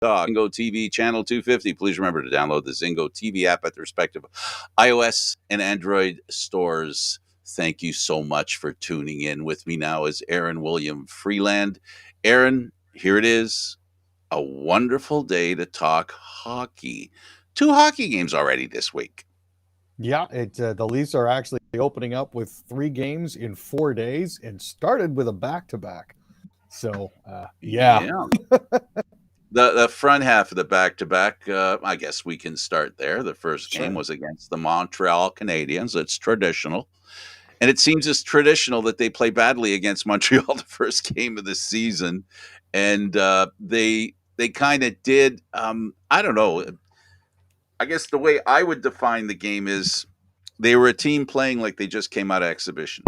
Zingo TV channel 250. Please remember to download the Zingo TV app at the respective iOS and Android stores. Thank you so much for tuning in. With me now is Aaron William Freeland. Aaron, here it is. A wonderful day to talk hockey. 2 hockey games already this week. Yeah, the Leafs are actually opening up with 3 games in 4 days and started with a back-to-back. So, yeah. The front half of the back-to-back, I guess we can start there. The first game Sure. was against the Montreal Canadiens. It's traditional. And it seems as traditional that they play badly against Montreal the first game of the season. And they kind of did, I don't know. I guess the way I would define the game is they were a team playing like they just came out of exhibition.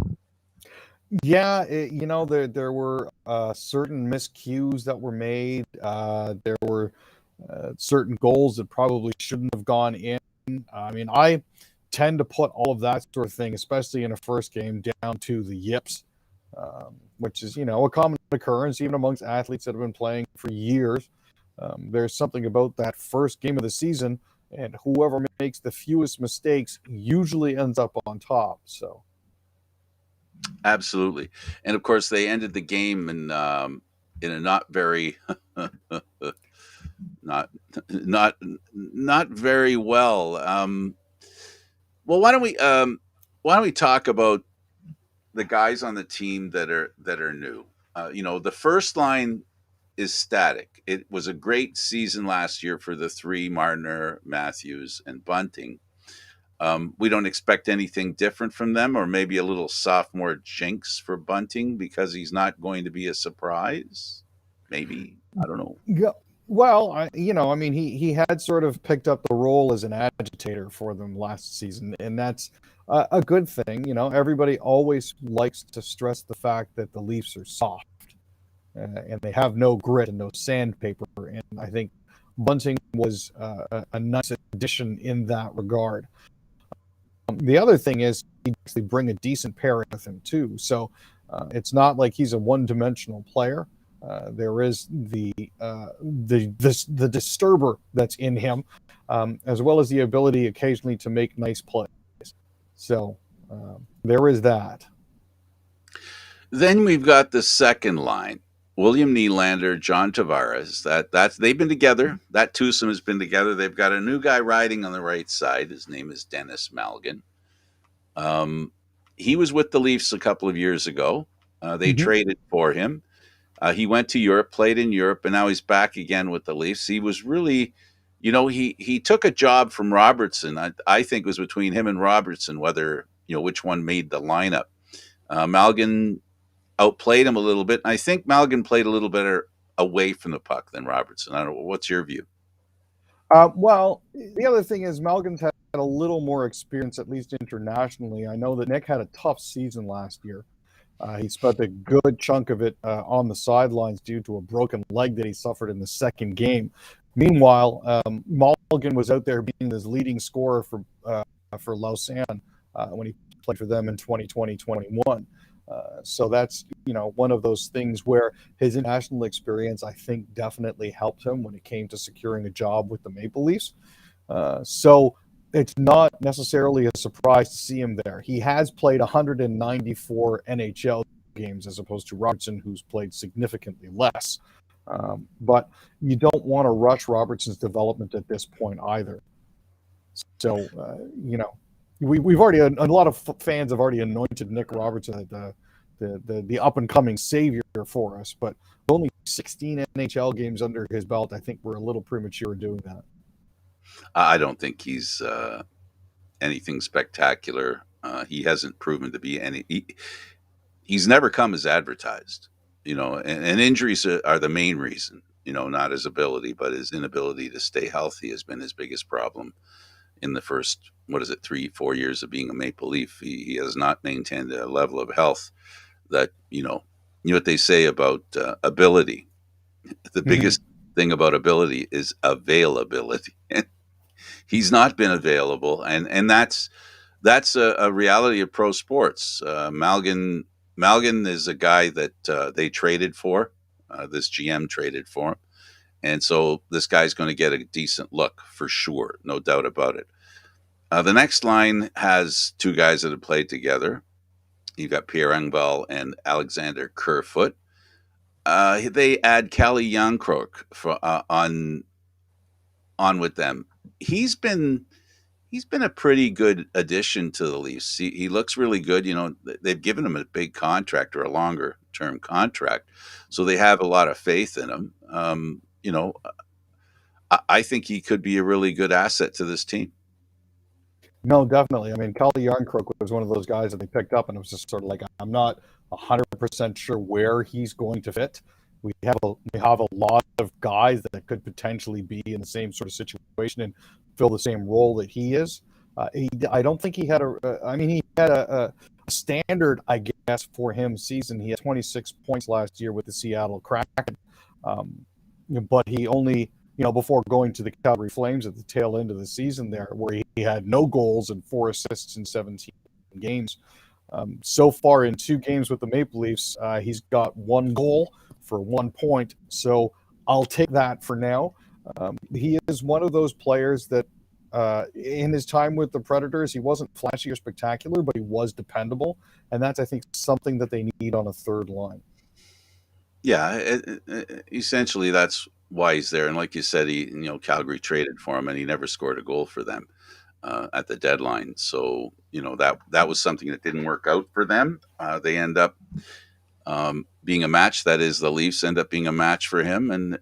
Yeah, there were certain miscues that were made. There were certain goals that probably shouldn't have gone in. I mean, I tend to put all of that sort of thing, especially in a first game, down to the yips, which is, a common occurrence even amongst athletes that have been playing for years. There's something about that first game of the season, and whoever makes the fewest mistakes usually ends up on top. So. Absolutely. And of course, they ended the game in a not very not not very well. Well, why don't we talk about the guys on the team that are new? The first line is static. It was a great season last year for the 3: Marner, Matthews, and Bunting. We don't expect anything different from them, or maybe a little sophomore jinx for Bunting because he's not going to be a surprise. Maybe, I don't know. Yeah. Well, I mean, he had sort of picked up the role as an agitator for them last season, and that's a good thing. Everybody always likes to stress the fact that the Leafs are soft, and they have no grit and no sandpaper. And I think Bunting was a nice addition in that regard. The other thing is he actually bring a decent pairing with him too. So it's not like he's a one-dimensional player. There is the disturber that's in him, as well as the ability occasionally to make nice plays. So there is that. Then we've got the second line: William Nylander, John Tavares. That's they've been together. That twosome has been together. They've got a new guy riding on the right side. His name is Dennis Malgin. He was with the Leafs a couple of years ago. They traded for him. He went to Europe, played in Europe, and now he's back again with the Leafs. He was really, he took a job from Robertson. I think it was between him and Robertson whether, which one made the lineup. Malgin outplayed him a little bit. And I think Malgin played a little better away from the puck than Robertson. I don't know. What's your view? Well, the other thing is Malgin's had a little more experience, at least internationally. I know that Nick had a tough season last year. He spent a good chunk of it on the sidelines due to a broken leg that he suffered in the second game. Meanwhile, Malgin was out there being his leading scorer for Lausanne when he played for them in 2020-21. So that's, one of those things where his international experience, I think, definitely helped him when it came to securing a job with the Maple Leafs. So it's not necessarily a surprise to see him there. He has played 194 NHL games as opposed to Robertson, who's played significantly less. But you don't want to rush Robertson's development at this point either. So, we've already, a lot of fans have already anointed Nick Robertson the up and coming savior for us, but only 16 NHL games under his belt. I think we're a little premature doing that. I don't think he's anything spectacular. He hasn't proven to be any. He's never come as advertised, and injuries are the main reason. Not his ability, but his inability to stay healthy has been his biggest problem in the first, 3-4 years of being a Maple Leaf. He has not maintained a level of health that, what they say about ability. The biggest thing about ability is availability. He's not been available, and that's a reality of pro sports. Malgin is a guy that they traded for. This GM traded for him, And so this guy's going to get a decent look for sure, no doubt about it. The next line has two guys that have played together. You've got Pierre Engvall and Alexander Kerfoot. They add Calle Youngkrook on with them. He's been he's been a pretty good addition to the Leafs. He looks really good. You know, they've given him a big contract or a longer term contract, so they have a lot of faith in him. You know, I think he could be a really good asset to this team. No, definitely. I mean, Calle Yarncrook was one of those guys that they picked up, and it was just sort of like, I'm not 100% sure where he's going to fit. We have a lot of guys that could potentially be in the same sort of situation and fill the same role that he is. I don't think he had I mean, he had a standard, I guess, for him season. He had 26 points last year with the Seattle Kraken, um, but he only, before going to the Calgary Flames at the tail end of the season there, where he had no goals and 4 assists in 17 games. So far in 2 games with the Maple Leafs, he's got 1 goal for 1 point. So I'll take that for now. He is one of those players that, in his time with the Predators, he wasn't flashy or spectacular, but he was dependable. And that's, I think, something that they need on a third line. Yeah, essentially that's why he's there. And like you said, Calgary traded for him, and he never scored a goal for them at the deadline. So that was something that didn't work out for them. They end up being a match. That is, the Leafs end up being a match for him, and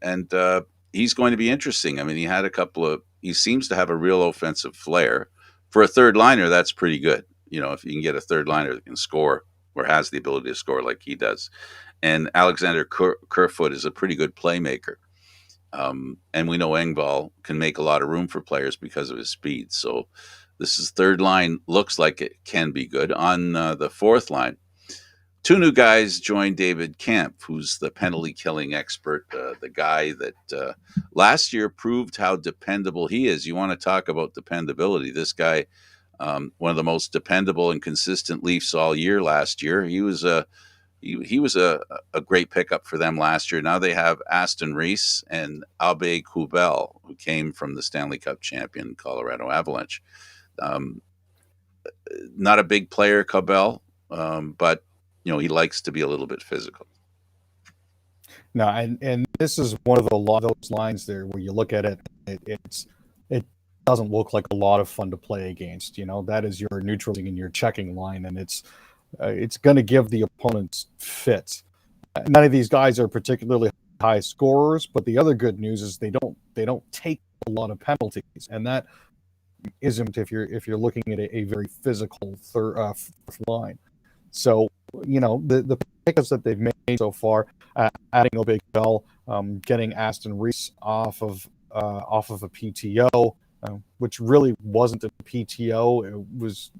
he's going to be interesting. I mean, he had a couple of. He seems to have a real offensive flair for a third liner. That's pretty good. If you can get a third liner that can score or has the ability to score like he does. And Alexander Kerfoot is a pretty good playmaker. And we know Engvall can make a lot of room for players because of his speed. So this is third line, looks like it can be good. On the fourth line, two new guys joined David Kampf, who's the penalty killing expert, the guy that last year proved how dependable he is. You want to talk about dependability. This guy, one of the most dependable and consistent Leafs all year last year. He was a great pickup for them last year. Now they have Aston Reese and Abe Kubel, who came from the Stanley Cup champion Colorado Avalanche. Um, Not a big player, Kubel, but he likes to be a little bit physical. No, and this is one of those lines there where you look at it, it doesn't look like a lot of fun to play against. That is your neutralizing and your checking line, and it's going to give the opponents fits. None of these guys are particularly high scorers, but the other good news is they don't take a lot of penalties, and that isn't if you're looking at a very physical fourth line. So the pickups that they've made so far, adding Obey Bell, getting Aston Reese off of a PTO, which really wasn't a PTO. It was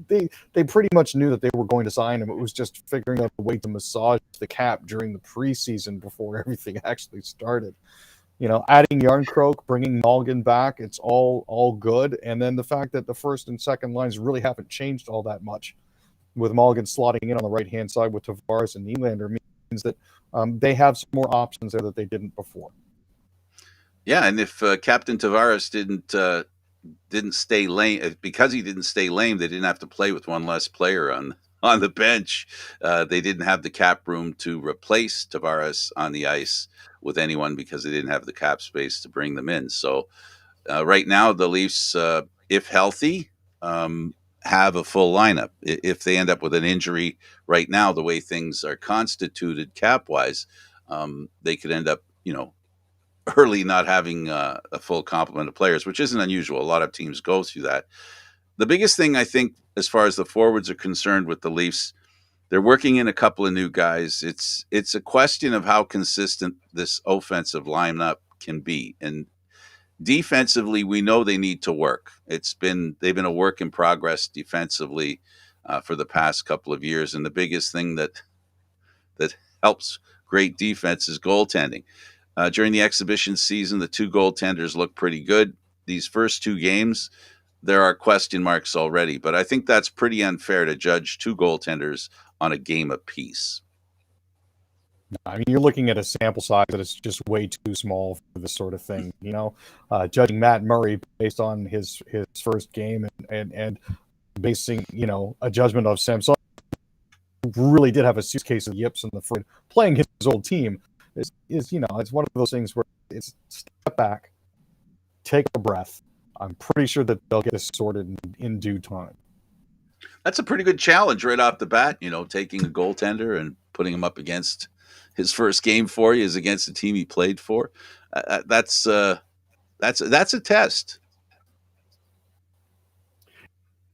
they pretty much knew that they were going to sign him. It was just figuring out a way to massage the cap during the preseason before everything actually started. Adding Yarncroke, bringing Malgin back, it's all good. And then the fact that the first and second lines really haven't changed all that much, with Malgin slotting in on the right-hand side with Tavares and Nylander, means that they have some more options there that they didn't before. Yeah, and if Captain Tavares didn't stay lame, because he didn't stay lame, they didn't have to play with one less player on the bench. They didn't have the cap room to replace Tavares on the ice with anyone because they didn't have the cap space to bring them in. So right now, the Leafs, if healthy, have a full lineup. If they end up with an injury right now, the way things are constituted cap wise, they could end up, early not having a full complement of players, which isn't unusual. A lot of teams go through that. The biggest thing, I think, as far as the forwards are concerned with the Leafs, they're working in a couple of new guys. It's a question of how consistent this offensive lineup can be. And defensively, we know they need to work. They've been a work in progress defensively for the past couple of years. And the biggest thing that helps great defense is goaltending. During the exhibition season, the two goaltenders look pretty good. These first 2 games, there are question marks already, but I think that's pretty unfair to judge two goaltenders on a game apiece. I mean, you're looking at a sample size that is just way too small for this sort of thing. Judging Matt Murray based on his first game and basing a judgment of Samson, who really did have a suitcase of yips in the front, playing his old team is it's one of those things where it's step back, take a breath. I'm pretty sure that they'll get this sorted in due time. That's a pretty good challenge right off the bat. Taking a goaltender and putting him up against his first game for you is against the team he played for. That's a test.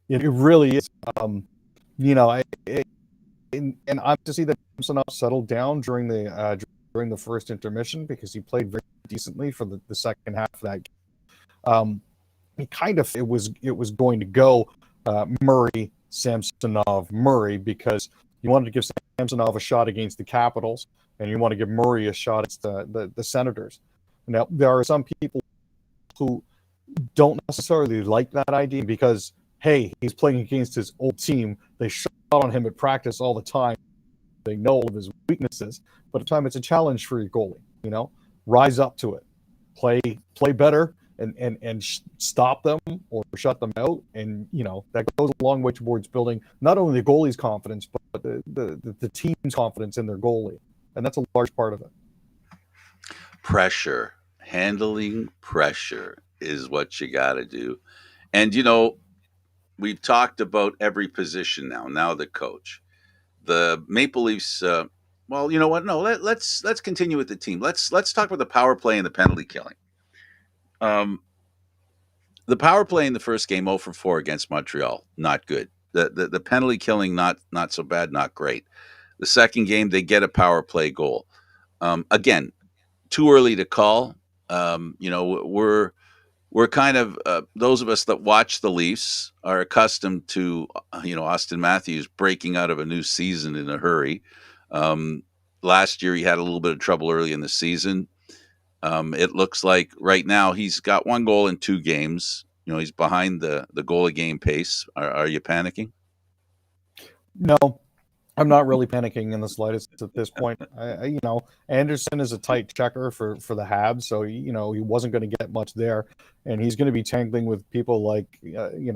It really is. You know, I, and I'm to see that Samsonov settled down during the first intermission because he played very decently for the second half of that game. It was going to go Murray, Samsonov, Murray, because you wanted to give Samsonov a shot against the Capitals and you want to give Murray a shot against the Senators. Now, there are some people who don't necessarily like that idea because, hey, he's playing against his old team. They shot on him at practice all the time. They know all of his weaknesses, but at the time it's a challenge for your goalie. Rise up to it, play better, and stop them or shut them out. And that goes a long way towards building not only the goalie's confidence but the team's confidence in their goalie, and that's a large part of it. Pressure, handling pressure is what you got to do. And we've talked about every position now. Now the coach, the Maple Leafs. Well, you know what? No, let's continue with the team. Let's talk about the power play and the penalty killing. The power play in the first game, 0 for 4 against Montreal, not good. The penalty killing, not so bad, not great. The second game, they get a power play goal. Again, too early to call. We're kind of those of us that watch the Leafs are accustomed to Austin Matthews breaking out of a new season in a hurry. Last year he had a little bit of trouble early in the season. It looks like right now he's got 1 goal in 2 games. He's behind the goal a game pace. Are you panicking? No, I'm not really panicking in the slightest at this point. Anderson is a tight checker for the Habs, so he wasn't going to get much there, and he's going to be tangling with people like TJ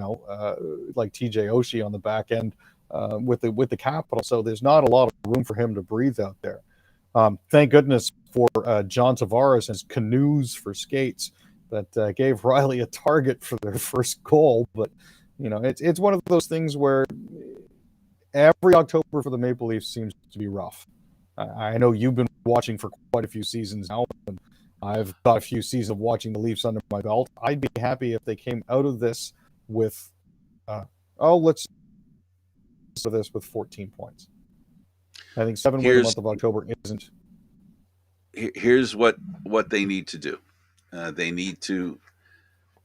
Oshie on the back end with the Capital. So there's not a lot of room for him to breathe out there. Thank goodness for John Tavares and his canoes for skates that gave Riley a target for their first goal. But it's one of those things where every October for the Maple Leafs seems to be rough. I know you've been watching for quite a few seasons now, and I've got a few seasons of watching the Leafs under my belt. I'd be happy if they came out of this with, let's do this with 14 points. I think 7 wins the month of October isn't. Here's what they need to do. They need to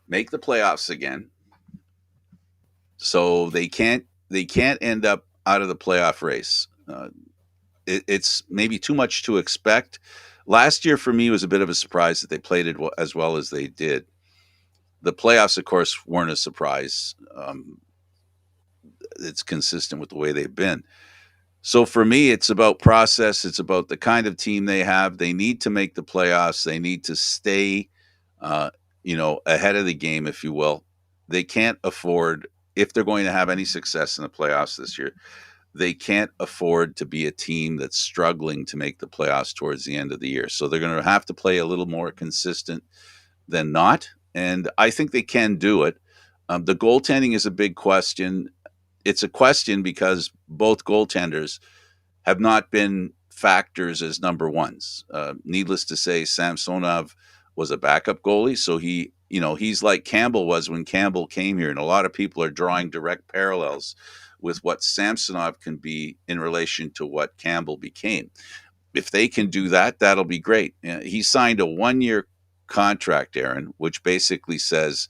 make the playoffs again. So they can't end up out of the playoff race. It's maybe too much to expect. Last year for me was a bit of a surprise that they played it as well as they did. The playoffs, of course, weren't a surprise. It's consistent with the way they've been. So for me, it's about process. It's about the kind of team they have. They need to make the playoffs. They need to stay, ahead of the game, if you will. They can't afford, if they're going to have any success in the playoffs this year, they can't afford to be a team that's struggling to make the playoffs towards the end of the year. So they're going to have to play a little more consistent than not. And I think they can do it. The goaltending is a big question. It's a question because both goaltenders have not been factors as number ones. Needless to say, Samsonov was a backup goalie. So he's like Campbell was when Campbell came here. And a lot of people are drawing direct parallels with what Samsonov can be in relation to what Campbell became. If they can do that, that'll be great. He signed a 1-year contract, Aaron, which basically says,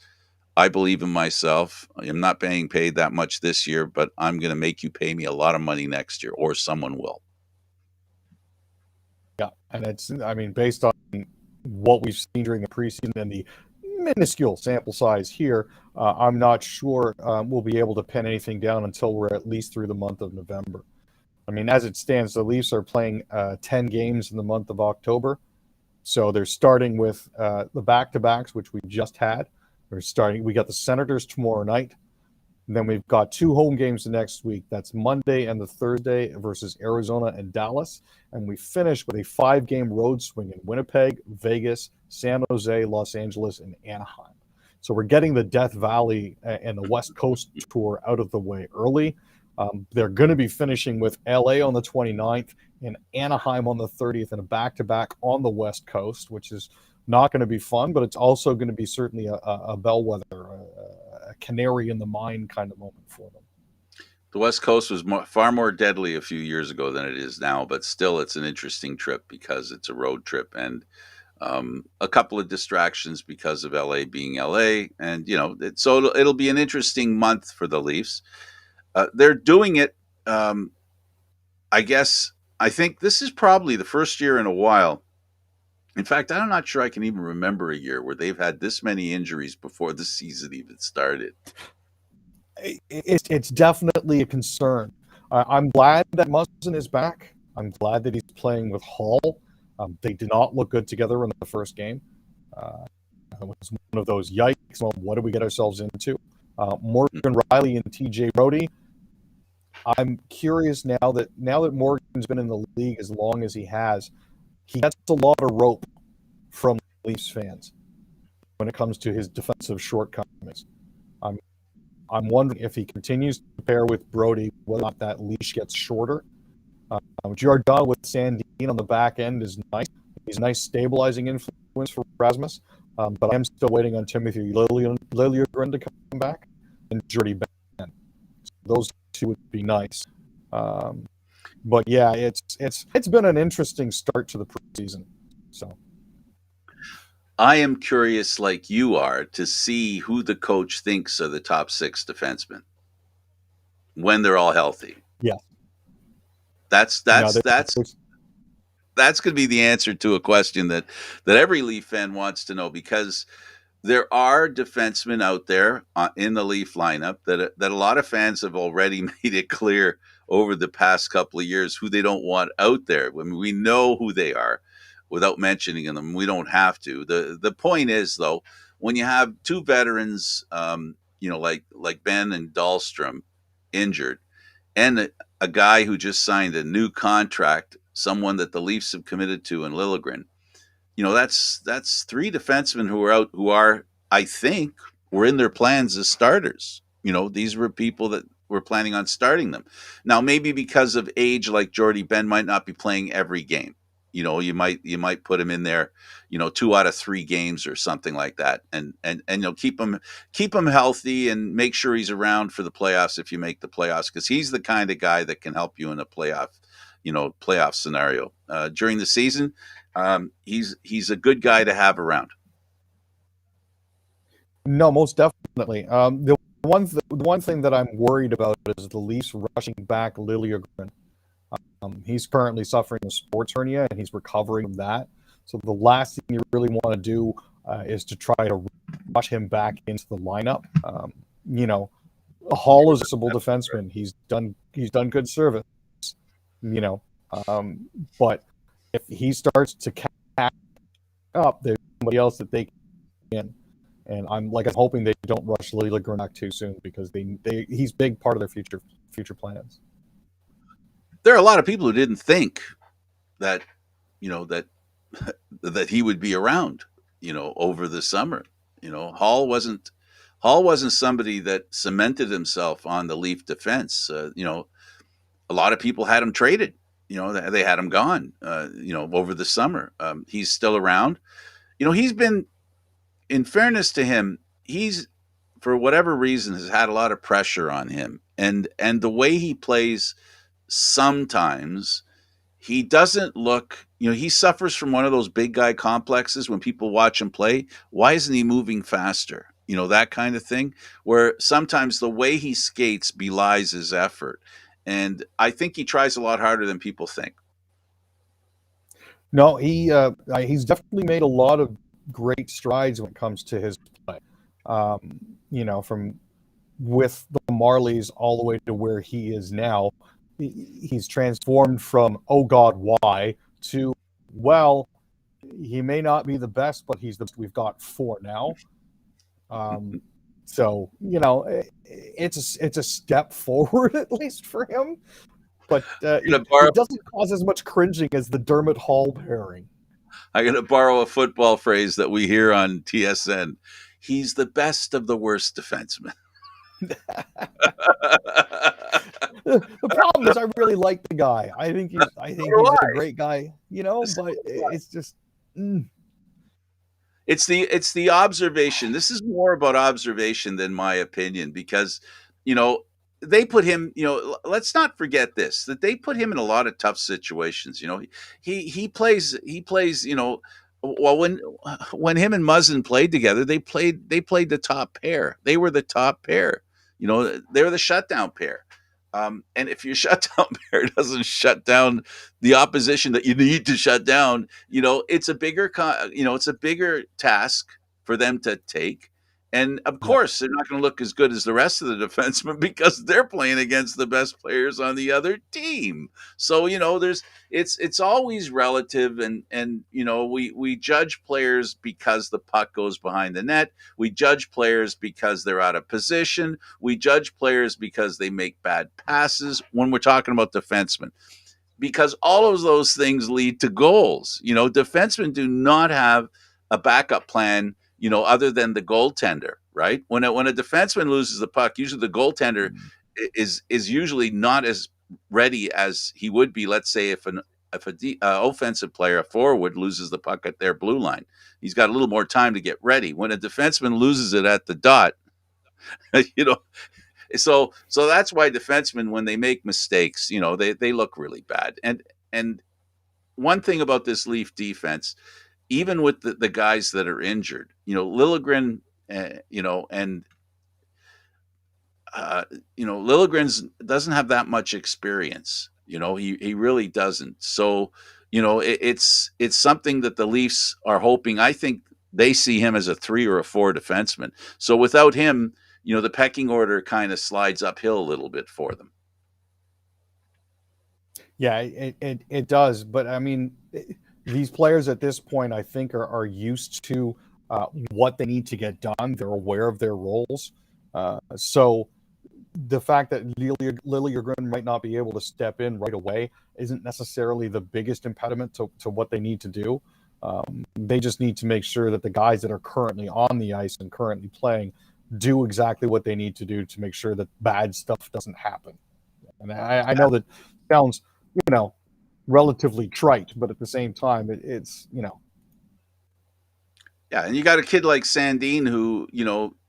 I believe in myself. I'm not being paid that much this year, but I'm going to make you pay me a lot of money next year, or someone will. Yeah, and based on what we've seen during the preseason and the minuscule sample size here, I'm not sure we'll be able to pin anything down until we're at least through the month of November. I mean, as it stands, the Leafs are playing 10 games in the month of October. So they're starting with the back-to-backs, which we just had. We got the Senators tomorrow night. And then we've got 2 home games the next week. That's Monday and the Thursday versus Arizona and Dallas. And we finish with a 5-game road swing in Winnipeg, Vegas, San Jose, Los Angeles, and Anaheim. So we're getting the Death Valley and the West Coast tour out of the way early. They're going to be finishing with LA on the 29th and Anaheim on the 30th and a back-to-back on the West Coast, which is not going to be fun, but it's also going to be certainly a bellwether, a canary in the mine kind of moment for them. The West Coast was far more deadly a few years ago than it is now, but still, it's an interesting trip because it's a road trip and a couple of distractions because of LA being LA, and so it'll be an interesting month for the Leafs. They're doing it. I guess I think this is probably the first year in a while. In fact, I'm not sure I can even remember a year where they've had this many injuries before the season even started. It's definitely a concern. I'm glad that Muzzin is back. I'm glad that he's playing with Hall. They did not look good together in the first game. It was one of those yikes. Well, what did we get ourselves into? Morgan Riley and TJ Brodie. I'm curious now that Morgan's been in the league as long as he has, he gets a lot of rope from Leafs fans when it comes to his defensive shortcomings. I'm wondering if he continues to pair with Brodie, whether or not that leash gets shorter. Giordano with Sandin on the back end is nice. He's a nice stabilizing influence for Rasmus. But I'm still waiting on Timothy Liljegren to come back and Jordy Ben. So those two would be nice. But yeah, it's been an interesting start to the preseason. So I am curious, like you are, to see who the coach thinks are the top 6 defensemen when they're all healthy. yeah, That's no, that's going to be the answer to a question that every Leaf fan wants to know, because there are defensemen out there in the Leaf lineup that a lot of fans have already made it clear over the past couple of years who they don't want out there. When we know who they are without mentioning them, we don't have to. The point is, though, when you have 2 veterans, like Ben and Dahlstrom injured, and a guy who just signed a new contract, someone that the Leafs have committed to in Liljegren, that's 3 defensemen who are out, who are, I think, were in their plans as starters. These were people that were planning on starting them. Now, maybe because of age, like Jordy Ben might not be playing every game. You might put him in there, 2 out of 3 games or something like that, and keep him healthy and make sure he's around for the playoffs if you make the playoffs, because he's the kind of guy that can help you in a playoff scenario during the season. He's a good guy to have around. No, most definitely. The one thing that I'm worried about is the Leafs rushing back Liljegren. He's currently suffering a sports hernia and he's recovering from that. So the last thing you really want to do is to try to rush him back into the lineup. Hall is a possible defenseman. He's done good service. But if he starts to catch up, there's somebody else that they can. And I'm hoping they don't rush Liljegren back too soon, because he's big part of their future plans. There are a lot of people who didn't think that that he would be around, over the summer. Hall wasn't somebody that cemented himself on the Leaf defense. A lot of people had him traded. They had him gone. Over the summer. He's still around. He's been, in fairness to him, he's, for whatever reason, has had a lot of pressure on him, and the way he plays, sometimes he doesn't look, he suffers from one of those big guy complexes. When people watch him play, why isn't he moving faster? That kind of thing, where sometimes the way he skates belies his effort. And I think he tries a lot harder than people think. No, he's definitely made a lot of great strides when it comes to his play. From with the Marlies all the way to where he is now. he's transformed from "oh God, why" to, well, he may not be the best, but he's the best we've got for now. Um, so it's a step forward at least for him, but I'm gonna it borrow. doesn't cause as much cringing as the Dermot Hall pairing. I'm gonna borrow a football phrase that we hear on TSN. He's the best of the worst defensemen. The problem is, I really like the guy. I So think do he's a I. great guy, So but do I. it's just. Mm, It's the observation. This is more about observation than my opinion because, you know, they put him, let's not forget this, that they put him in a lot of tough situations. He plays, well when him and Muzzin played together, they played the top pair. They were the top pair. They were the shutdown pair. And if your shutdown pair doesn't shut down the opposition that you need to shut down, it's a bigger task for them to take. And of yep. course, they're not going to look as good as the rest of the defensemen because they're playing against the best players on the other team. So it's always relative, and we judge players because the puck goes behind the net. We judge players because they're out of position. We judge players because they make bad passes when we're talking about defensemen, because all of those things lead to goals. Defensemen do not have a backup plan, other than the goaltender, right? When a defenseman loses the puck, usually the goaltender is usually not as ready as he would be. Let's say if a offensive player, a forward, loses the puck at their blue line, he's got a little more time to get ready. When a defenseman loses it at the dot, you know, so that's why defensemen, when they make mistakes, they look really bad. And one thing about this Leaf defense, even with the guys that are injured, Liljegren, and Liljegren's doesn't have that much experience. He really doesn't. So, it's something that the Leafs are hoping. I think they see him as a 3 or a 4 defenseman. So without him, the pecking order kind of slides uphill a little bit for them. Yeah, it does. But I mean, these players at this point, I think, are used to what they need to get done. They're aware of their roles. So the fact that Liljegren might not be able to step in right away isn't necessarily the biggest impediment to what they need to do. They just need to make sure that the guys that are currently on the ice and currently playing do exactly what they need to do to make sure that bad stuff doesn't happen. And I know that sounds, you know, relatively trite, but at the same time, it's. Yeah, and you got a kid like Sandin who,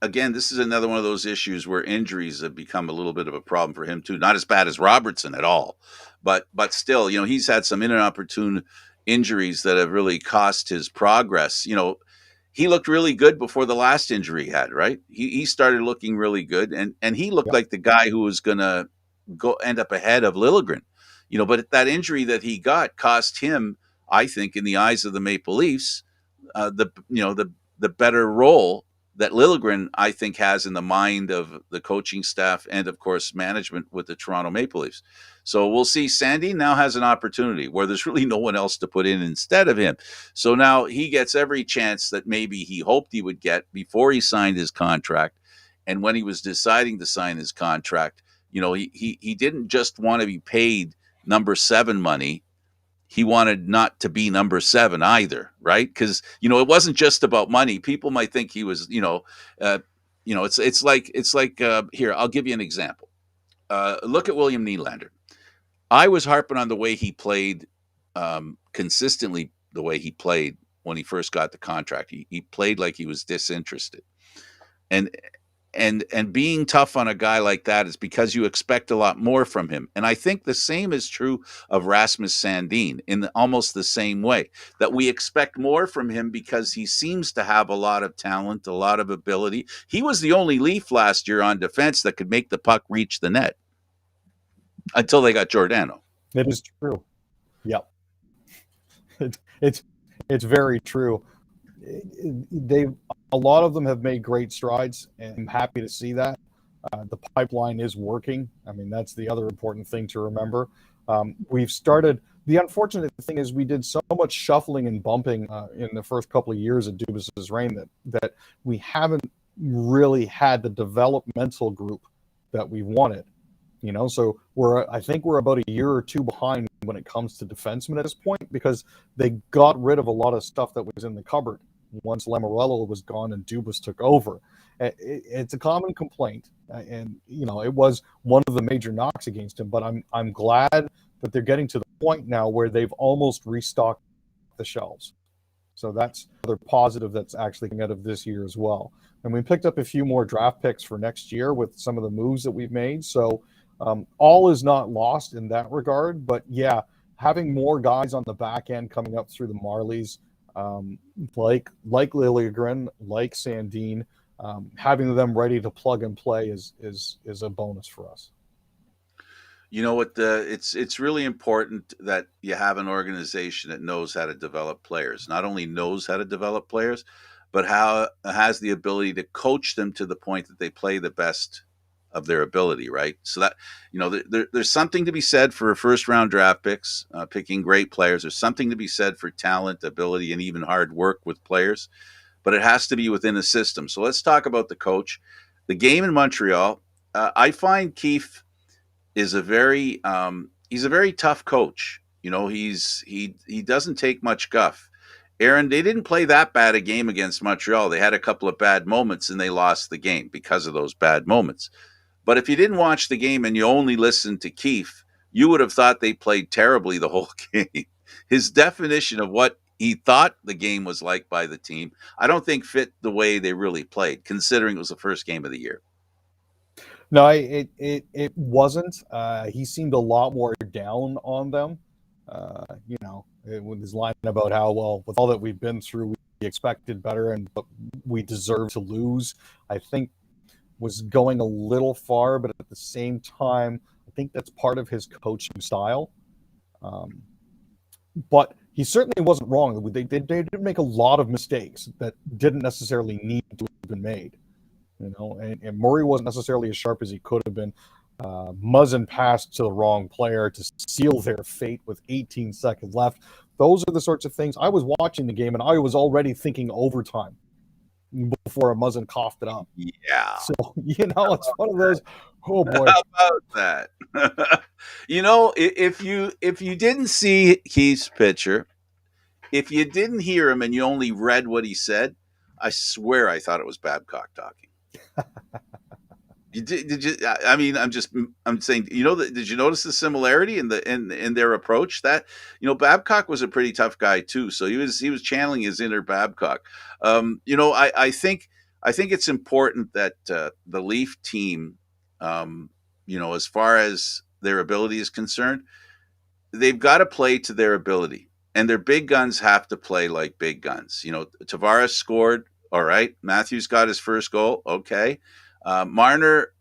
again, this is another one of those issues where injuries have become a little bit of a problem for him too. Not as bad as Robertson at all, but still, he's had some inopportune injuries that have really cost his progress. He looked really good before the last injury he had, right? He started looking really good, and he looked Yep. like the guy who was going to go end up ahead of Liljegren. But that injury that he got cost him, I think, in the eyes of the Maple Leafs, the better role that Liljegren, I think, has in the mind of the coaching staff and, of course, management with the Toronto Maple Leafs. So we'll see. Sandy now has an opportunity where there's really no one else to put in instead of him. So now he gets every chance that maybe he hoped he would get before he signed his contract. And when he was deciding to sign his contract, he didn't just want to be paid number 7 money. He wanted not to be number 7 either, right? Because it wasn't just about money. People might think he was, it's like here. I'll give you an example. Look at William Nylander. I was harping on the way he played, consistently. The way he played when he first got the contract, he played like he was disinterested, and and being tough on a guy like that is because you expect a lot more from him. And I think the same is true of Rasmus Sandin in almost the same way, that we expect more from him because he seems to have a lot of talent, a lot of ability. He was the only Leaf last year on defense that could make the puck reach the net until they got Giordano. It is true. Yep. It's it's it's very true. They A lot of them have made great strides, and I'm happy to see that. The pipeline is working. I mean, that's the other important thing to remember. We've started. The unfortunate thing is we did so much shuffling and bumping in the first couple of years of Dubas's reign that we haven't really had the developmental group that we wanted. So I think we're about a year or two behind when it comes to defensemen at this point, because they got rid of a lot of stuff that was in the cupboard once Lamoriello was gone and Dubas took over. It's a common complaint, and it was one of the major knocks against him. But I'm glad that they're getting to the point now where they've almost restocked the shelves. So that's another positive that's actually coming out of this year as well. And we picked up a few more draft picks for next year with some of the moves that we've made. So all is not lost in that regard. But yeah, having more guys on the back end coming up through the Marlies, like Liljegren, like Sandin, having them ready to plug and play is a bonus for us. You know what? It's really important that you have an organization that knows how to develop players. Not only knows how to develop players, but how has the ability to coach them to the point that they play the best of their ability. Right. So that there's something to be said for first round draft picks, picking great players. There's something to be said for talent, ability, and even hard work with players. But it has to be within a system. So let's talk about the coach. The game in Montreal. I find Keefe is he's a very tough coach. He doesn't take much guff. Aaron, they didn't play that bad a game against Montreal. They had a couple of bad moments and they lost the game because of those bad moments. But if you didn't watch the game and you only listened to Keefe, you would have thought they played terribly the whole game. His definition of what he thought the game was like by the team, I don't think fit the way they really played, considering it was the first game of the year. No, it wasn't. He seemed a lot more down on them. With his line about how, well, with all that we've been through, we expected better, but we deserve to lose, I think was going a little far. But at the same time, I think that's part of his coaching style. But he certainly wasn't wrong. They did make a lot of mistakes that didn't necessarily need to have been made. And Murray wasn't necessarily as sharp as he could have been. Muzzin passed to the wrong player to seal their fate with 18 seconds left. Those are the sorts of things. I was watching the game and I was already thinking overtime before Muzzin coughed it up. Yeah. So, it's one of those, oh boy. How about that? If you didn't see Keith's picture, if you didn't hear him and you only read what he said, I swear I thought it was Babcock talking. Did you? I mean, I'm saying, did you notice the similarity in their approach? That Babcock was a pretty tough guy too, so he was channeling his inner Babcock. I think it's important that the Leaf team, as far as their ability is concerned, they've got to play to their ability, and their big guns have to play like big guns. Tavares scored. All right, Matthews got his first goal. Okay. Marner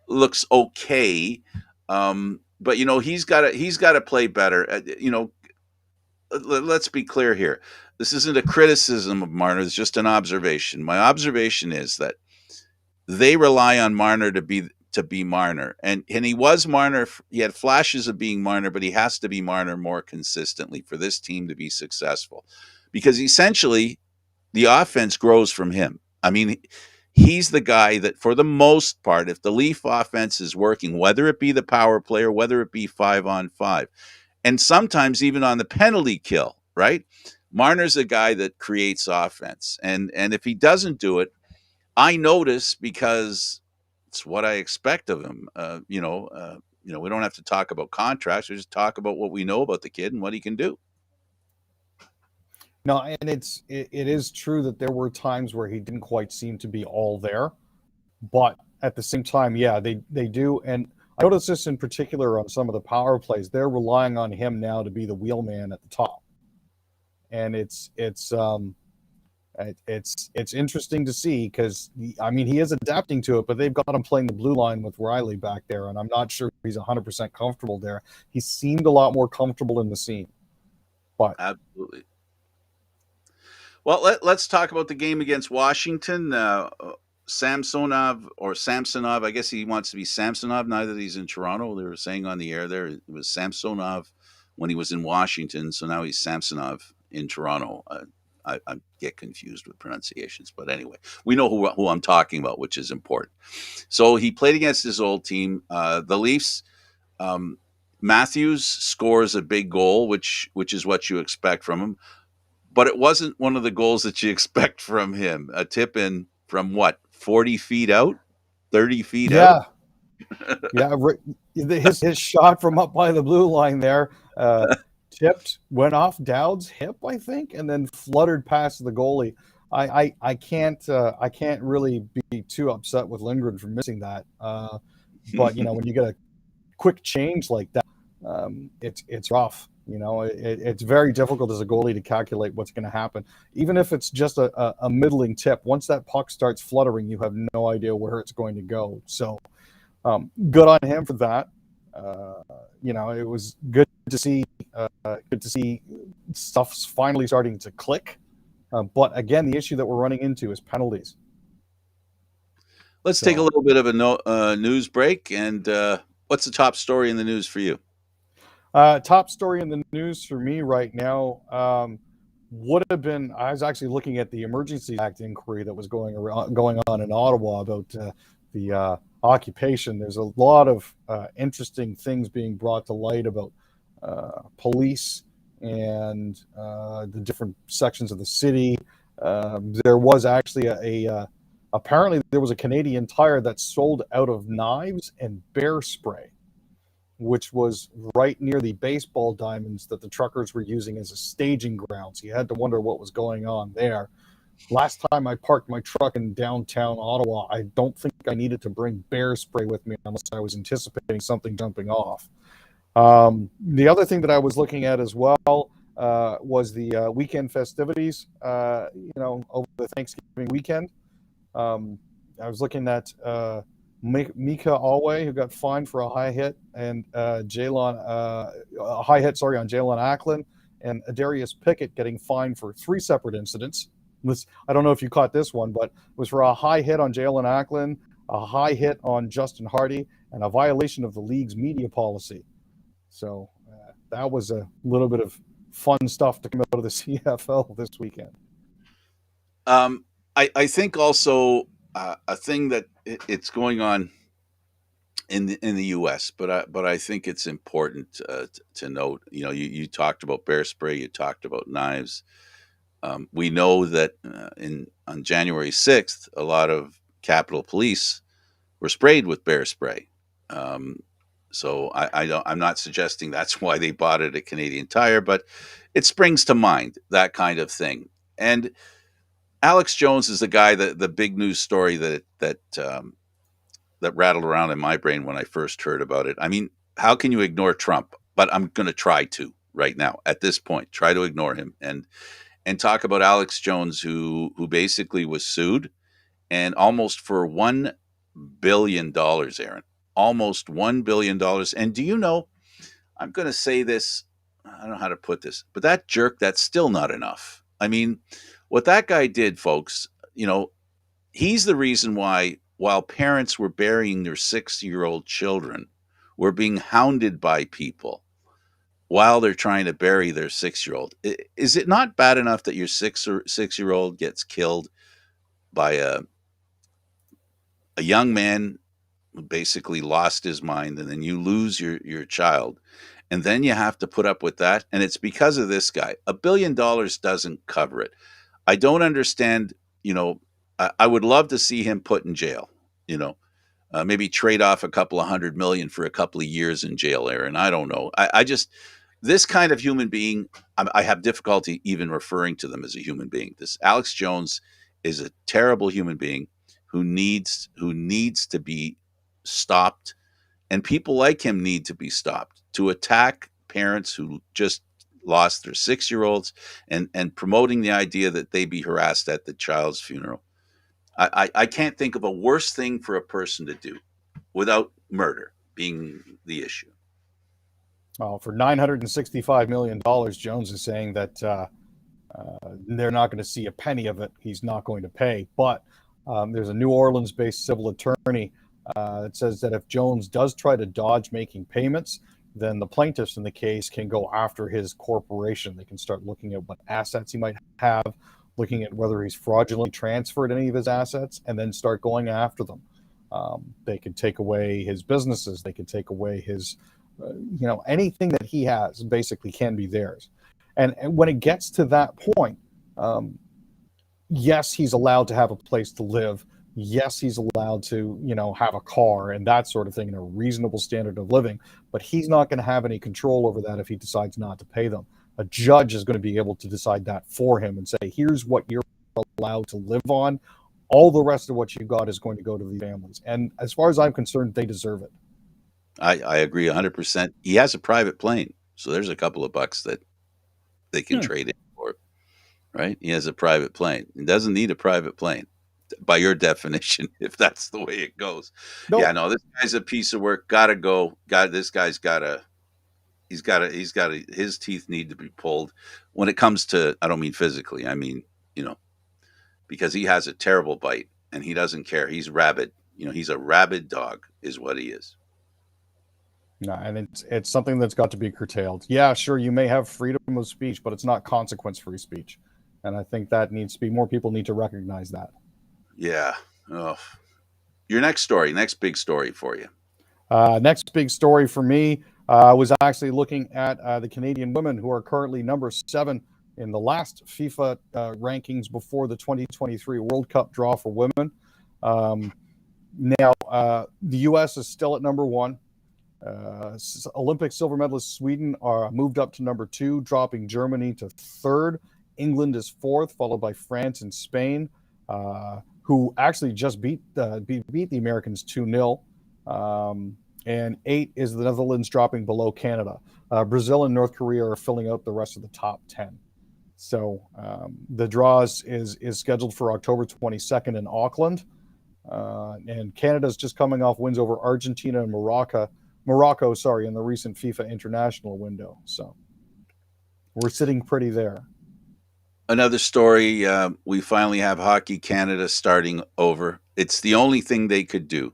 looks okay, but he's got to play better. Let's be clear here. This isn't a criticism of Marner. It's just an observation. My observation is that they rely on Marner to be Marner, and he was Marner. He had flashes of being Marner, but he has to be Marner more consistently for this team to be successful, because essentially the offense grows from him. I mean, he's the guy that, for the most part, if the Leaf offense is working, whether it be the power play or whether it be 5-on-5, and sometimes even on the penalty kill, right? Marner's a guy that creates offense. And if he doesn't do it, I notice, because it's what I expect of him. We don't have to talk about contracts. We just talk about what we know about the kid and what he can do. No, and it is true that there were times where he didn't quite seem to be all there, but at the same time, yeah, they do. And I noticed this in particular on some of the power plays. They're relying on him now to be the wheelman at the top, and it's interesting to see, because he is adapting to it, but they've got him playing the blue line with Riley back there, and I'm not sure he's 100% comfortable there. He seemed a lot more comfortable in the scene, but Absolutely. Well, let's talk about the game against Washington. Samsonov, I guess he wants to be Samsonov now that he's in Toronto. They were saying on the air there it was Samsonov when he was in Washington, so now he's Samsonov in Toronto. I get confused with pronunciations, but anyway, we know who I'm talking about, which is important. So he played against his old team, the Leafs. Um, Matthews scores a big goal, which is what you expect from him, but it wasn't one of the goals that you expect from him. A tip in from what, 40 feet out, 30 feet out. Yeah, yeah. His shot from up by the blue line there, tipped, went off Dowd's hip, I think, and then fluttered past the goalie. I can't really be too upset with Lindgren for missing that. But when you get a quick change like that, it's rough. It's very difficult as a goalie to calculate what's going to happen, even if it's just a middling tip. Once that puck starts fluttering, you have no idea where it's going to go. So good on him for that. It was good to see. Good to see stuff's finally starting to click. But again, the issue that we're running into is penalties. Let's take a So little bit of a news break. And what's the top story in the news for you? top story in the news for me right now would have been. I was actually looking at the Emergency Act inquiry that was going on in Ottawa about the occupation. There's a lot of interesting things being brought to light about police and the different sections of the city. There was actually apparently there was a Canadian Tire that sold out of knives and bear spray, which was right near the baseball diamonds that the truckers were using as a staging ground. So you had to wonder what was going on there. Last time I parked my truck in downtown Ottawa, I don't think I needed to bring bear spray with me unless I was anticipating something jumping off. The other thing that I was looking at as well was the weekend festivities, over the Thanksgiving weekend. I was looking at Mika Alway, who got fined for a high hit, and a high hit, sorry, on Jalen Acklin, and Adarius Pickett getting fined for three separate incidents. I don't know if you caught this one, but it was for a high hit on Jalen Acklin, a high hit on Justin Hardy, and a violation of the league's media policy. So that was a little bit of fun stuff to come out of the CFL this weekend. Um, I think also a thing that it's going on in the U.S., but I think it's important to note. You talked about bear spray, you talked about knives. We know that on January 6th, a lot of Capitol Police were sprayed with bear spray. Um, so I'm not suggesting that's why they bought it at Canadian Tire, but it springs to mind that kind of thing. And Alex Jones is the guy that the big news story that rattled around in my brain when I first heard about it. I mean, how can you ignore Trump? But I'm going to try to right now at this point, try to ignore him and talk about Alex Jones, who basically was sued and almost for $1 billion, Aaron, almost $1 billion. And do you know? I'm going to say this. I don't know how to put this, but that jerk, that's still not enough. I mean, what that guy did, folks, he's the reason why, while parents were burying their 6-year-old children, were being hounded by people while they're trying to bury their 6-year-old. Is it not bad enough that your 6-year-old gets killed by a young man who basically lost his mind, and then you lose your child, and then you have to put up with that, and it's because of this guy? $1 billion doesn't cover it. I don't understand. I would love to see him put in jail. You know, maybe trade off a couple of $100 million for a couple of years in jail, Aaron. I don't know. I just, this kind of human being, I have difficulty even referring to them as a human being. This Alex Jones is a terrible human being who needs to be stopped, and people like him need to be stopped. To attack parents who just lost their 6-year-olds and promoting the idea that they be harassed at the child's funeral. I can't think of a worse thing for a person to do without murder being the issue. Well, for $965 million, Jones is saying that They're not going to see a penny of it. He's not going to pay. But there's a New Orleans-based civil attorney that says that if Jones does try to dodge making payments, then the plaintiffs in the case can go after his corporation. They can start looking at what assets he might have, looking at whether he's fraudulently transferred any of his assets, and then start going after them. They could take away his businesses. They could take away his, anything that he has basically can be theirs. And when it gets to that point, yes, he's allowed to have a place to live. Yes, he's allowed to, have a car and that sort of thing and a reasonable standard of living. But he's not going to have any control over that if he decides not to pay them. A judge is going to be able to decide that for him and say, here's what you're allowed to live on. All the rest of what you got is going to go to the families. And as far as I'm concerned, they deserve it. I agree 100%. He has a private plane, so there's a couple of bucks that they can trade in for, right? He has a private plane. He doesn't need a private plane by your definition, if that's the way it goes. No, Yeah, no, this guy's a piece of work. Gotta go. This guy's gotta. His teeth need to be pulled. When it comes to, I don't mean physically. I mean, because he has a terrible bite and he doesn't care. He's rabid. He's a rabid dog, is what he is. no, and it's something that's got to be curtailed. Yeah, sure, you may have freedom of speech, but it's not consequence-free speech. And I think that needs to be, more people need to recognize that. Yeah. Oh. Your next big story for you. Next big story for me was actually looking at the Canadian women, who are currently number 7 in the last FIFA rankings before the 2023 World Cup draw for women. Now, the U.S. is still at number 1. Olympic silver medalist Sweden are moved up to number 2, dropping Germany to 3rd. England is 4th, followed by France and Spain, who actually just beat the Americans 2-0. And 8 is the Netherlands, dropping below Canada. Brazil and North Korea are filling out the rest of the top 10. So the draws is scheduled for October 22nd in Auckland. And Canada's just coming off wins over Argentina and Morocco, in the recent FIFA international window. So we're sitting pretty there. Another story, we finally have Hockey Canada starting over. It's the only thing they could do.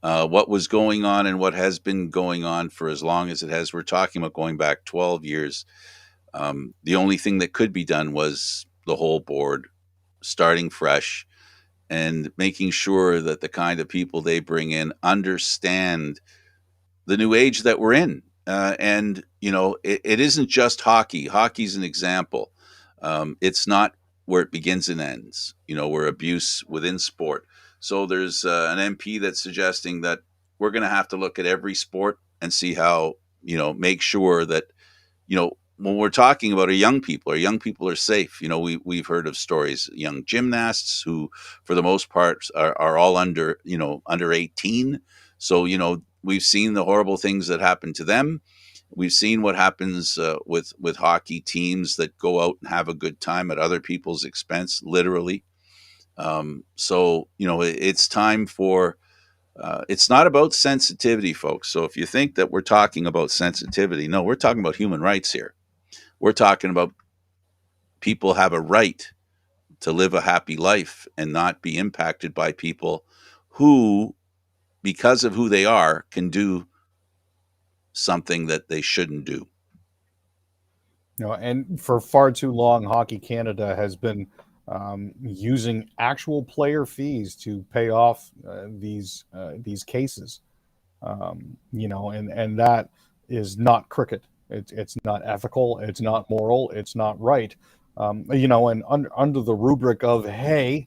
What was going on and what has been going on for as long as it has, we're talking about going back 12 years. The only thing that could be done was the whole board starting fresh and making sure that the kind of people they bring in understand the new age that we're in. And, it isn't just hockey. Hockey's an example. It's not where it begins and ends, where abuse within sport. So there's an MP that's suggesting that we're going to have to look at every sport and see how, make sure that, when we're talking about our young people are safe. We've heard of stories, young gymnasts who, for the most part, are all under 18. So, we've seen the horrible things that happen to them. We've seen what happens with hockey teams that go out and have a good time at other people's expense, literally. So, it's time for, it's not about sensitivity, folks. So if you think that we're talking about sensitivity, no, we're talking about human rights here. We're talking about people have a right to live a happy life and not be impacted by people who, because of who they are, can do something that they shouldn't do. And for far too long, Hockey Canada has been using actual player fees to pay off these cases. And that is not cricket. It's not ethical. It's not moral. It's not right. And under the rubric of, hey,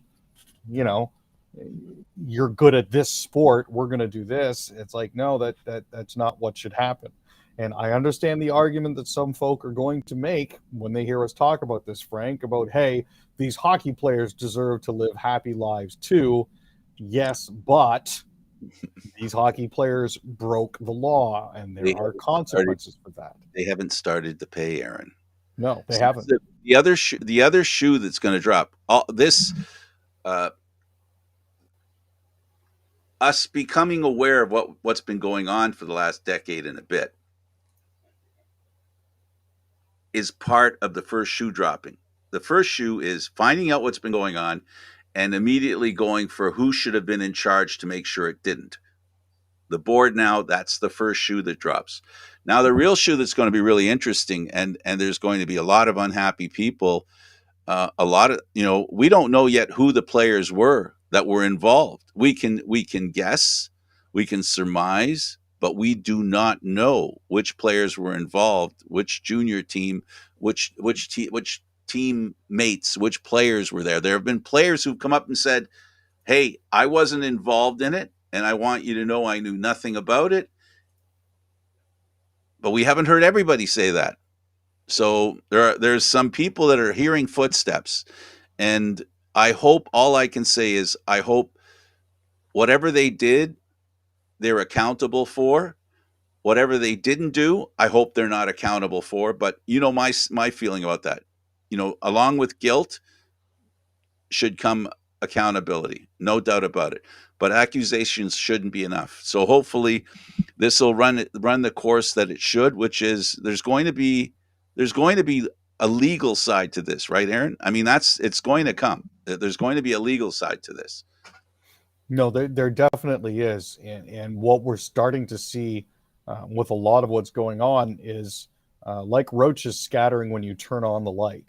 you're good at this sport, we're going to do this. It's like, no, that's not what should happen. And I understand the argument that some folk are going to make when they hear us talk about this, Frank, about, hey, these hockey players deserve to live happy lives too. Yes, but these hockey players broke the law, and there are consequences for that. They haven't started to pay, Aaron. No, they haven't. The other shoe that's going to drop, us becoming aware of what's been going on for the last decade and a bit, is part of the first shoe dropping. the first shoe is finding out what's been going on and immediately going for who should have been in charge to make sure it didn't. The board now, that's the first shoe that drops. Now the real shoe that's going to be really interesting, and there's going to be a lot of unhappy people, a lot of, we don't know yet who the players were that were involved. We can guess, we can surmise, but we do not know which players were involved, which junior team, which teammates, which players were there. There have been players who've come up and said, "Hey, I wasn't involved in it, and I want you to know I knew nothing about it." But we haven't heard everybody say that. So there's some people that are hearing footsteps, and I hope, all I can say is I hope whatever they did, they're accountable for. Whatever they didn't do, I hope they're not accountable for. But my feeling about that. Along with guilt should come accountability, no doubt about it. But accusations shouldn't be enough. So hopefully this will run the course that it should, which is there's going to be a legal side to this, right, Aaron? I mean, it's going to come. There's going to be a legal side to this. No, there definitely is, and what we're starting to see with a lot of what's going on is like roaches scattering when you turn on the light.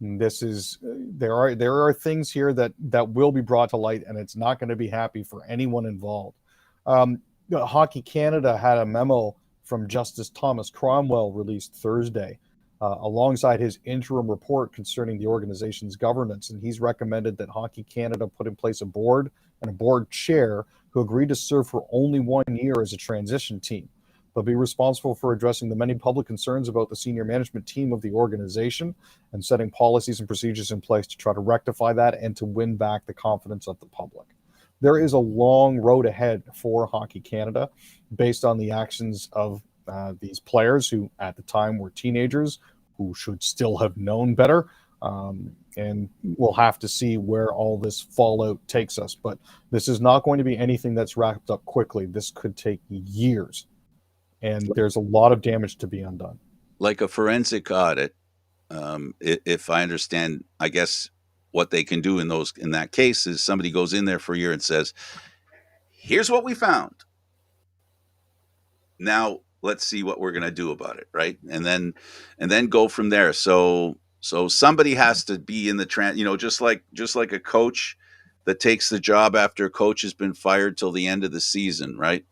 This is there are things here that will be brought to light, and it's not going to be happy for anyone involved. Hockey Canada had a memo from Justice Thomas Cromwell released Thursday, alongside his interim report concerning the organization's governance, and he's recommended that Hockey Canada put in place a board and a board chair who agreed to serve for only 1 year as a transition team. They'll be responsible for addressing the many public concerns about the senior management team of the organization and setting policies and procedures in place to try to rectify that and to win back the confidence of the public. There is a long road ahead for Hockey Canada based on the actions of these players who at the time were teenagers who should still have known better. And we'll have to see where all this fallout takes us. But this is not going to be anything that's wrapped up quickly. This could take years. And there's a lot of damage to be undone. Like a forensic audit, if I understand, I guess what they can do in that case is somebody goes in there for a year and says, "Here's what we found. Now let's see what we're going to do about it," right? And then go from there. So somebody has to be in the just like a coach that takes the job after a coach has been fired till the end of the season, right?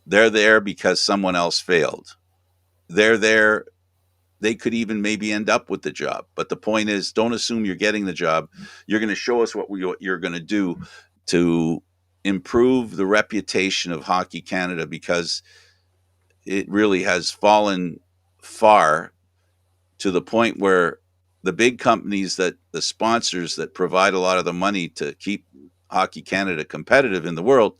They're there because someone else failed. They're there. They could even maybe end up with the job. But the point is, don't assume you're getting the job. You're going to show us what you're going to do to improve the reputation of Hockey Canada, because it really has fallen far to the point where the big companies, that the sponsors that provide a lot of the money to keep Hockey Canada competitive in the world,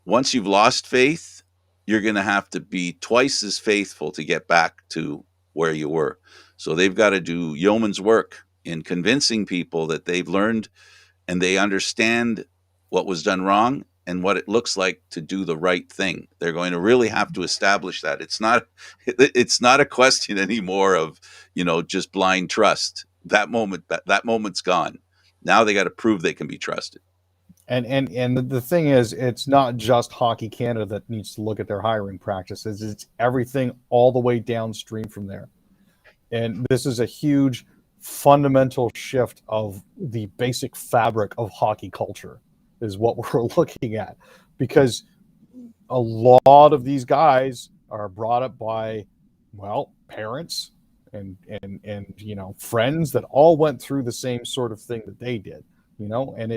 once you've lost faith, you're going to have to be twice as faithful to get back to where you were. So they've got to do yeoman's work in convincing people that they've learned and they understand what was done wrong and what it looks like to do the right thing. They're going to really have to establish that. It's not a question anymore of, just blind trust. That moment's gone. Now they got to prove they can be trusted. And the thing is, it's not just Hockey Canada that needs to look at their hiring practices. It's everything all the way downstream from there. And this is a huge fundamental shift of the basic fabric of hockey culture is what we're looking at. Because a lot of these guys are brought up by, parents and friends that all went through the same sort of thing that they did, and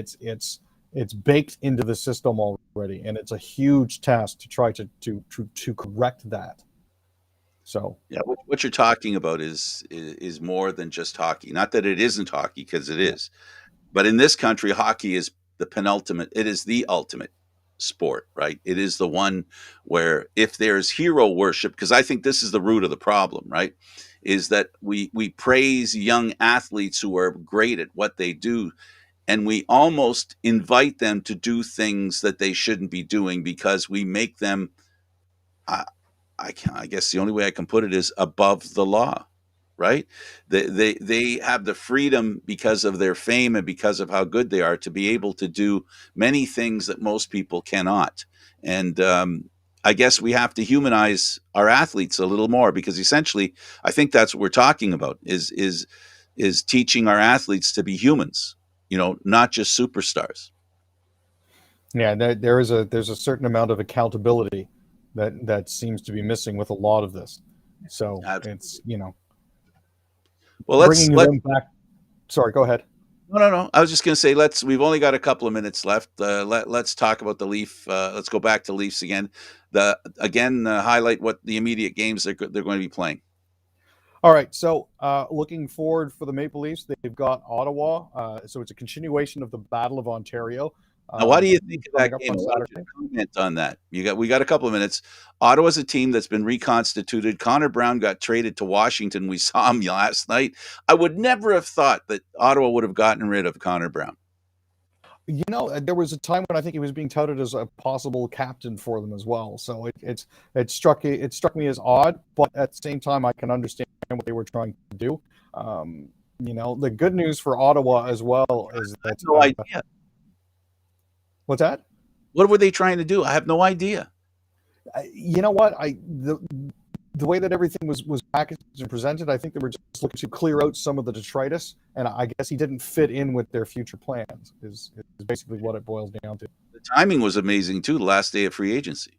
it's baked into the system already, and it's a huge task to try to correct that. So yeah, what you're talking about is more than just hockey. Not that it isn't hockey, because it is, but in this country, hockey is the penultimate. It is the ultimate sport, right? It is the one where if there's hero worship, because I think this is the root of the problem, right? Is that we praise young athletes who are great at what they do, and we almost invite them to do things that they shouldn't be doing because we make them, I guess the only way I can put it is above the law, right? They have the freedom because of their fame and because of how good they are to be able to do many things that most people cannot. And I guess we have to humanize our athletes a little more, because essentially, I think that's what we're talking about is teaching our athletes to be humans, not just superstars. Yeah, there's a certain amount of accountability that seems to be missing with a lot of this. So it's Absolutely. Well, bringing them back. Sorry, go ahead. no. I was just going to say, we've only got a couple of minutes left. Let's talk about the Leaf. Let's go back to Leafs again. Highlight what the immediate games they're going to be playing. All right, so looking forward for the Maple Leafs, they've got Ottawa. So it's a continuation of the Battle of Ontario. Now, what do you think of Coming that up game? on I want you to Saturday. comment on that. We got a couple of minutes. Ottawa's a team that's been reconstituted. Connor Brown got traded to Washington. We saw him last night. I would never have thought that Ottawa would have gotten rid of Connor Brown. There was a time when I think he was being touted as a possible captain for them as well. So it struck me as odd, but at the same time, I can understand what they were trying to do. The good news for Ottawa as well is I have that no idea. What's that? What were they trying to do? I have no idea. You know what? The way that everything was packaged and presented, I think they were just looking to clear out some of the detritus, and I guess he didn't fit in with their future plans. Is basically what it boils down to. The timing was amazing too. The last day of free agency.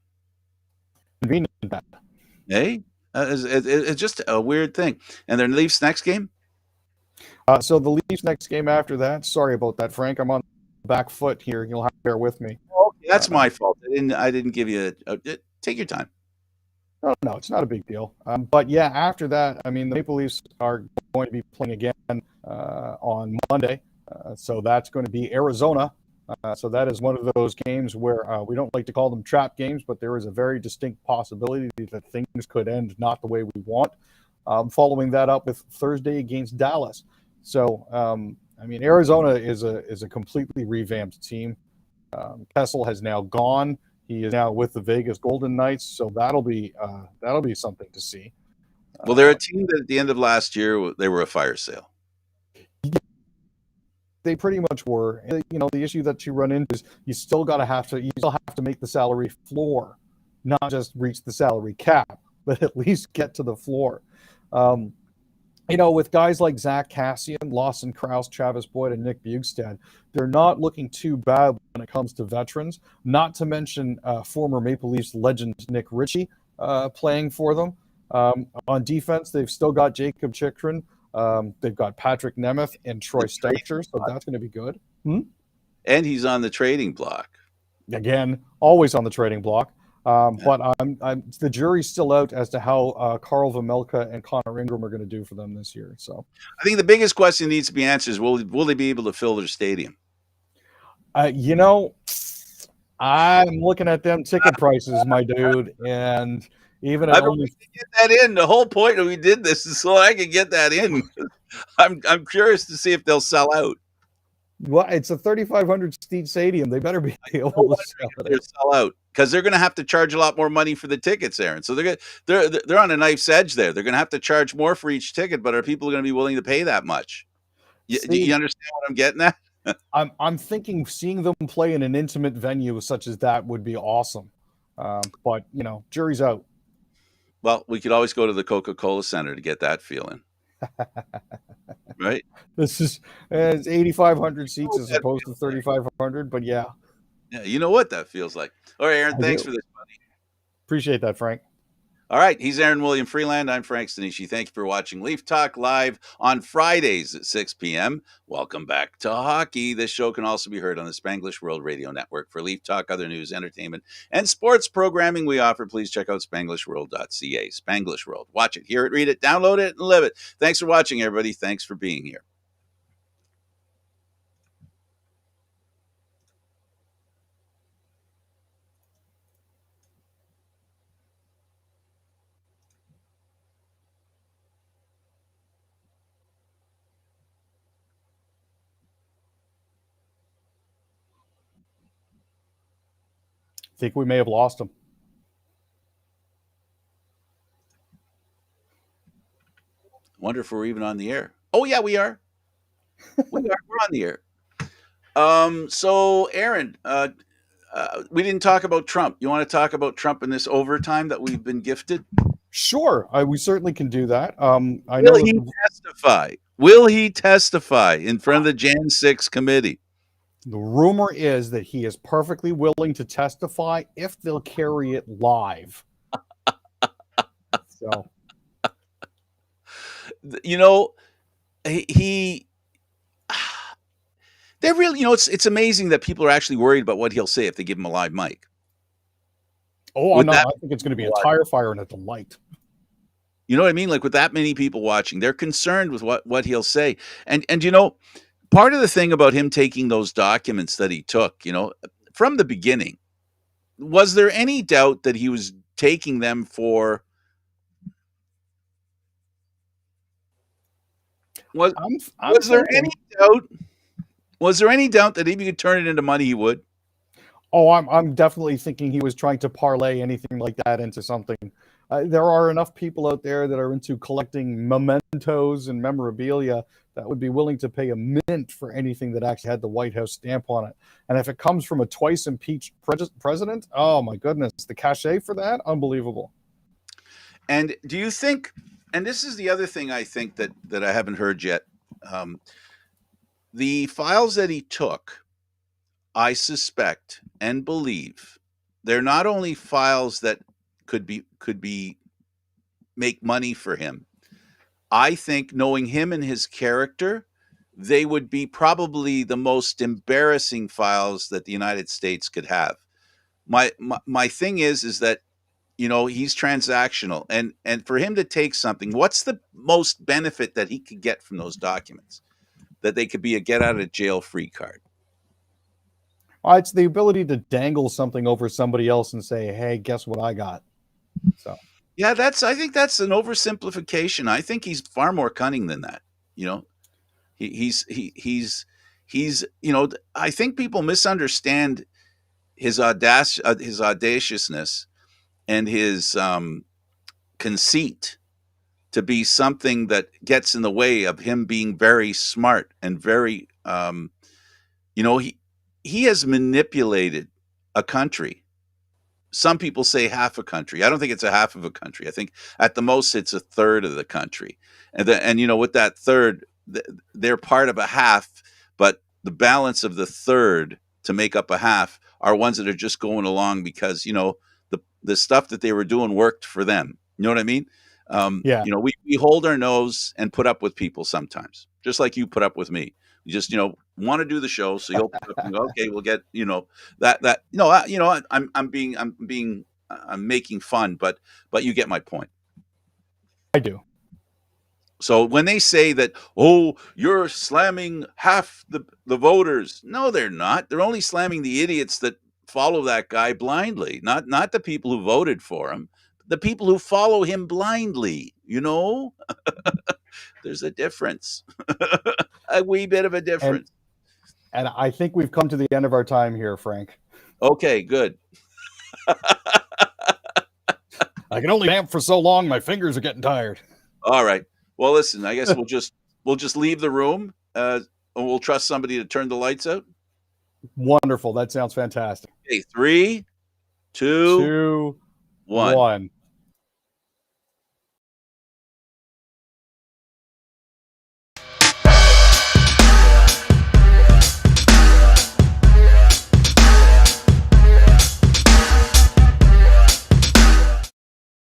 Convenient that. Hey, it's just a weird thing. And their Leafs next game. So the Leafs next game after that. Sorry about that, Frank. I'm on the back foot here. You'll have to bear with me. Okay, that's my fault. I didn't give you. Take your time. No, it's not a big deal. But yeah, after that, I mean, the Maple Leafs are going to be playing again on Monday. So that's going to be Arizona. So that is one of those games where we don't like to call them trap games, but there is a very distinct possibility that things could end not the way we want. Following that up with Thursday against Dallas. So, I mean, Arizona is a completely revamped team. Kessel has now gone. He is now with the Vegas Golden Knights, so that'll be something to see. Well, they're a team that at the end of last year they were a fire sale. They pretty much were. The issue that you run into is you still have to make the salary floor, not just reach the salary cap, but at least get to the floor. With guys like Zach Kassian, Lawson Krause, Travis Boyd, and Nick Bjugstad, they're not looking too bad when it comes to veterans, not to mention former Maple Leafs legend Nick Ritchie playing for them. On defense, they've still got Jacob Chikrin. They've got Patrick Nemeth and Troy Stoucher, so that's going to be good. And he's on the trading block. Again, always on the trading block. But the jury's still out as to how Carl Vejmelka and Connor Ingram are going to do for them this year. So I think the biggest question needs to be answered is will they be able to fill their stadium? I'm looking at them ticket prices, my dude, and even at only get that in. The whole point that we did this is so I can get that in. I'm curious to see if they'll sell out. Well, it's a 3,500 seat stadium. They better be able to sell out because they're going to have to charge a lot more money for the tickets, Aaron. So they're on a knife's edge there. They're going to have to charge more for each ticket, but are people going to be willing to pay that much? Do you understand what I'm getting at? I'm thinking seeing them play in an intimate venue such as that would be awesome. But jury's out. Well, we could always go to the Coca-Cola Center to get that feeling. Right? This is it's 8,500 seats as opposed to 3,500, but yeah. Yeah, you know what that feels like. All right, Aaron, thanks for this, buddy. Appreciate that, Frank. All right, he's Aaron William Freeland. I'm Frank Stanisci. Thank you for watching Leaf Talk live on Fridays at 6 p.m. Welcome back to hockey. This show can also be heard on the Spanglish World Radio Network. For Leaf Talk, other news, entertainment, and sports programming we offer, please check out SpanglishWorld.ca. Spanglish World. Watch it, hear it, read it, download it, and live it. Thanks for watching, everybody. Thanks for being here. I think we may have lost him. Wonder if we're even on the air. Oh yeah, we are. We are. We're on the air. So Aaron, we didn't talk about Trump. You want to talk about Trump in this overtime that we've been gifted? Sure, we certainly can do that. I Will know that he testify? Will he testify in front of the Jan 6 committee? the rumor is that he is perfectly willing to testify if they'll carry it live. So, You know, he they're really, it's amazing that people are actually worried about what he'll say if they give him a live mic. oh With no, that, I think it's going to be a tire fire and a delight. you know what I mean? Like with that many people watching, they're concerned with what he'll say. And part of the thing about him taking those documents that he took, from the beginning, was there any doubt that he was taking them for was I'm was there thinking. any doubt? Was there any doubt that if he could turn it into money, he would? Oh, I'm definitely thinking he was trying to parlay anything like that into something. There are enough people out there that are into collecting mementos and memorabilia that would be willing to pay a mint for anything that actually had the White House stamp on it. And if it comes from a twice impeached president, oh my goodness, the cachet for that, unbelievable. And do you think? And this is the other thing I think that I haven't heard yet. Um, the files that he took, I suspect and believe, they're not only files that could be make money for him. I think, knowing him and his character, they would be probably the most embarrassing files that the United States could have. My thing is that he's transactional, and for him to take something, what's the most benefit that he could get from those documents? That they could be a get out of jail free card. It's the ability to dangle something over somebody else and say, "Hey, guess what I got?" So, Yeah, I think that's an oversimplification. I think he's far more cunning than that. You know, he's I think people misunderstand his audaciousness and his conceit to be something that gets in the way of him being very smart and very he has manipulated a country. Some people say half a country. I don't think it's a half of a country. I think at the most it's a third of the country. And with that third, they're part of a half, but the balance of the third to make up a half are ones that are just going along because the stuff that they were doing worked for them. You know what I mean? yeah, We hold our nose and put up with people sometimes, just like you put up with me. You just want to do the show, so you'll put up and go, okay, we'll get that no, I'm making fun, but you get my point. I do. So when they say that, oh, you're slamming half the voters, no, they're not. They're only slamming the idiots that follow that guy blindly, not the people who voted for him, the people who follow him blindly. There's a difference, a wee bit of a And difference. and I think we've come to the end of our time here, Frank. Okay, good. I can only amp for so long. My fingers are getting tired. All right. Well, listen, I guess we'll just leave the room, and we'll trust somebody to turn the lights out. Wonderful. That sounds fantastic. Okay, 3, 2, 2, 1. 1.